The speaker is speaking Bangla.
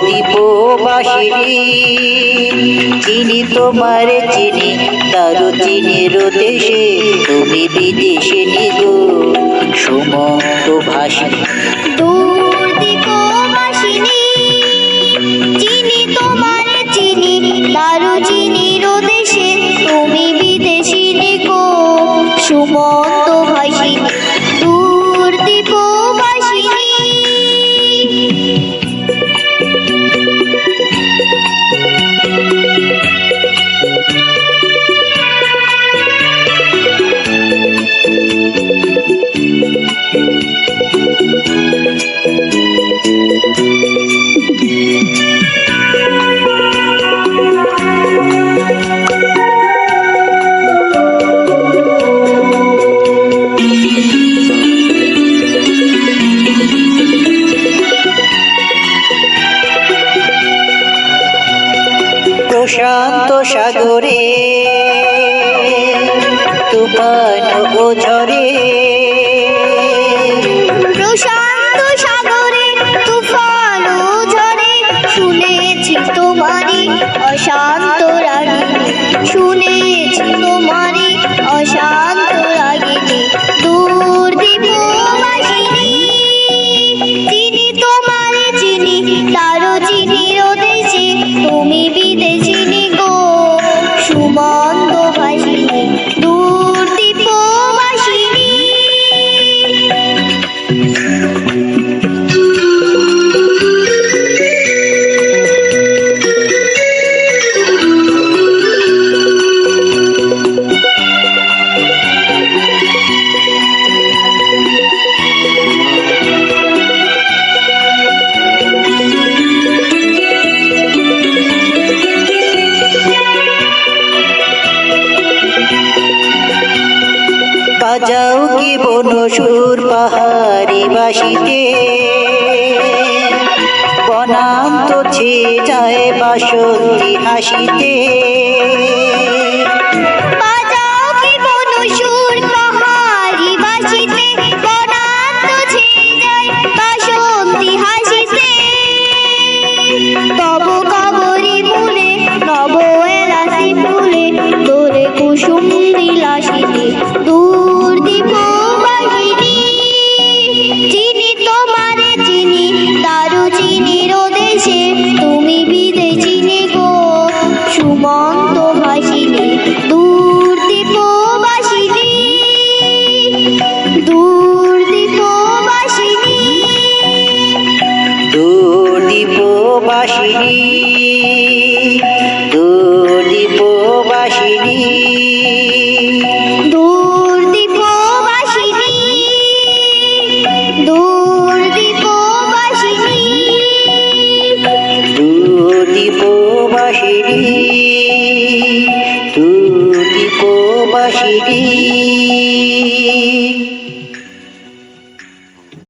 দীপবাসিনী চিনি তোমার চিনি তারু চিনির দেশে তুমি বিদেশিনী গো সুমন্ত ভাষিনী। দূর দীপবাসিনী চিনি তোমার চিনি তারু চিনির দেশে তুমি বিদেশিনী গো সুমন্ত ভাষিনী। দূর দীপবাসিনী প্রশান্ত সাগরে তুফান ও ঝড়ে প্রশান্ত সাগরে তুফান ও ঝড়ে শুনেছি তোমারই অশান্ত রাগিনী শুনেছি তোমারই অশান্ত রাগিনী। দূর দীপবাসিনী চিনি তোমার চিনি তারো চিনির দেশে তুমি বিদেশিনী গো সুমন্ত ভাষিনী। দূর দীপবাসিনী বাজাও কি বনসুর পাহাড়ি বাসিতে বনাম তো ছে যায় বাসন্তী হাসিতে। বাজাও কি বনসুর পাহাড়ি বাসিতে বনান্ত ছেয়ে যায় বাসন্তী হাসিতে। তব কাবরি ফুলে নব এলাচি ফুলে দোলে কুসুম বিলাসিনী। দূর দীপবাসিনী চিনি তোমার চিনি তারু চিনির দেশে তুমি বিদেশিনী গো সুমন্ত ভাষিনী। দূর দীপবাসিনী দূর দীপবাসিনী দূর দীপবাসিনী দূর দীপবাসিনী দূর দীপবাসিনী দূর দীপবাসিনী দূর দীপবাসিনী দূর দীপবাসিনী।